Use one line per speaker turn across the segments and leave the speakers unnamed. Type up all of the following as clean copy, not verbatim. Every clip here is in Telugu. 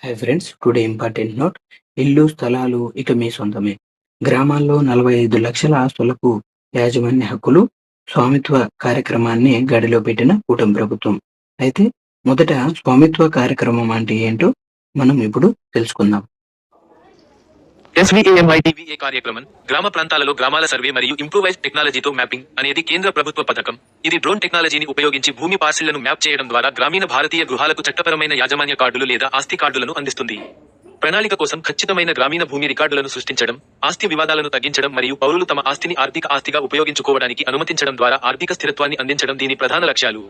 Hi friends, today important note. ఇల్లు, స్థలాలు ఇక మీ సొంతమే. గ్రామాల్లో 45 లక్షల ఆస్తులకు యాజమాన్య హక్కులు, స్వామిత్వ కార్యక్రమాన్ని గాడిలో పెట్టిన కూటమి ప్రభుత్వం. అయితే మొదట స్వామిత్వ కార్యక్రమం అంటే ఏంటో మనం ఇప్పుడు తెలుసుకుందాం.
SVAMITVA కార్యక్రమం గ్రామ ప్రాంతాలలో గ్రామాల సర్వే మరియు ఇంప్రూవైజ్డ్ టెక్నాలజీతో మ్యాపింగ్ అనేది కేంద్ర ప్రభుత్వ పథకం. ఇది డ్రోన్ టెక్నాలజీని ఉపయోగించి భూమి పార్సిళ్లను మ్యాప్ చేయడం ద్వారా గ్రామీణ భారతీయ గృహాలకు చట్టపరమైన యాజమాన్య కార్డులు లేదా ఆస్తి కార్డులను అందిస్తుంది. ప్రణాళిక కోసం ఖచ్చితమైన గ్రామీణ భూమి రికార్డులను సృష్టించడం, ఆస్తి వివాదాలను తగ్గించడం మరియు పౌరులు తమ ఆస్తిని ఆర్థిక ఆస్తిగా ఉపయోగించుకోవడానికి అనుమతించడం ద్వారా ఆర్థిక స్థిరత్వాన్ని అందించడం దీని ప్రధాన లక్ష్యాలు.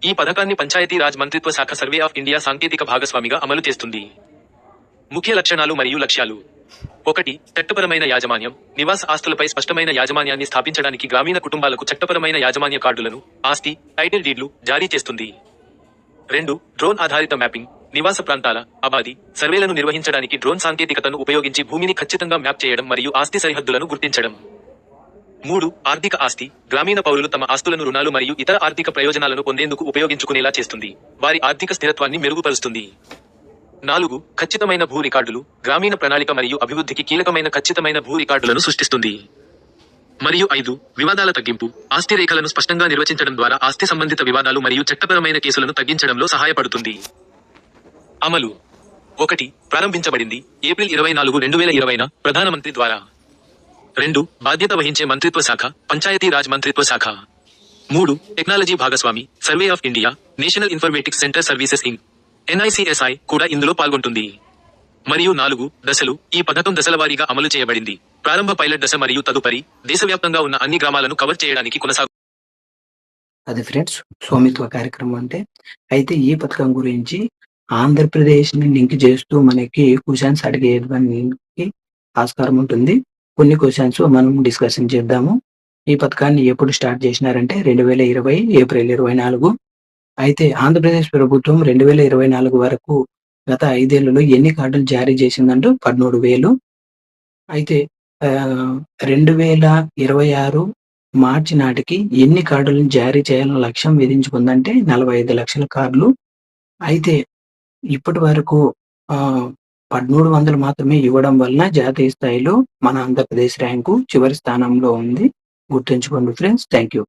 ఈ పథకాన్ని పంచాయతీ రాజ్ మంత్రిత్వ శాఖ సర్వే ఆఫ్ ఇండియా సాంకేతిక భాగస్వామిగా అమలు చేస్తుంది. ముఖ్య లక్షణాలు మరియు లక్ష్యాలు. 1. చట్టపరమైన యాజమాన్యం. నివాస ఆస్తులపై స్పష్టమైన యాజమాన్యాన్ని స్థాపించడానికి గ్రామీణ కుటుంబాలకు చట్టపరమైన యాజమాన్య కార్డులను, ఆస్తి, టైటిల్ డీడ్లు జారీ చేస్తుంది. 2. డ్రోన్ ఆధారిత మ్యాపింగ్. నివాస ప్రాంతాల, అబాది, సర్వేలను నిర్వహించడానికి డ్రోన్ సాంకేతికతను ఉపయోగించి భూమిని ఖచ్చితంగా మ్యాప్ చేయడం మరియు ఆస్తి సరిహద్దులను గుర్తించడం. 3. ఆర్థిక ఆస్తి. గ్రామీణ పౌరులు తమ ఆస్తులను రుణాలు మరియు ఇతర ఆర్థిక ప్రయోజనాలను పొందేందుకు ఉపయోగించుకునేలా చేస్తుంది. వారి ఆర్థిక స్థిరత్వాన్ని మెరుగుపరుస్తుంది. 4. ఖచ్చితమైన భూ రికార్డులు. గ్రామీణ ప్రణాళిక మరియు అభివృద్ధికి కీలకమైన ఖచ్చితమైన భూ రికార్డులను సృష్టిస్తుంది. మరియు 5. వివాదాల తగ్గింపు. ఆస్తి రేఖలను స్పష్టంగా నిర్వచించడం ద్వారా ఆస్తి సంబంధిత వివాదాలు మరియు చట్టపరమైన కేసులను తగ్గించడంలో సహాయపడుతుంది. అమలు. 1. ప్రారంభించబడింది ఏప్రిల్ 24, 2020న ప్రధానమంత్రి ద్వారా. 2. బాధ్యత వహించే మంత్రిత్వ శాఖ, పంచాయతీ రాజ్ మంత్రిత్వ శాఖ. 3. టెక్నాలజీ భాగస్వామి, survey of India, National Informatics Centre Services Inc, NICSI కూడా ఇందులో పాల్గొంటుంది. మరియు 4 దశలు. ఈ పథకం దశలవారీగా అమలు చేయబడింది. ప్రారంభ పైలట్ దశ మరియు తదుపరి దేశవ్యాప్తంగా ఉన్న అన్ని గ్రామాలను కవర్ చేయడానికి
అది ఫ్రెండ్స్, స్వామిత్వ కార్యక్రమం అంటే. అయితే ఈ పథకం గురించి ఆంధ్రప్రదేశ్ ని లింక్ చేస్తూ మనకి క్వశ్చన్స్ అడిగేదానికి ఆస్కారం ఉంటుంది. కొన్ని క్వశ్చన్స్ మనం డిస్కషన్ చేద్దాము. ఈ పథకాన్ని ఎప్పుడు స్టార్ట్ చేసినారంటే 2020 ఏప్రిల్ 24. అయితే ఆంధ్రప్రదేశ్ ప్రభుత్వం 2024 వరకు గత 5 ఏళ్లలో ఎన్ని కార్డులు జారీ చేసిందంటూ 13,000. అయితే 2026 మార్చి నాటికి ఎన్ని కార్డులను జారీ చేయాలని లక్ష్యం విధించుకుందంటే 45 లక్షల కార్డులు. అయితే ఇప్పటి వరకు 1300 మాత్రమే ఇవ్వడం వలన జాతీయ స్థాయిలో మన ఆంధ్రప్రదేశ్ ర్యాంకు చివరి స్థానంలో ఉంది. గుర్తుంచుకోండి ఫ్రెండ్స్. Thank you.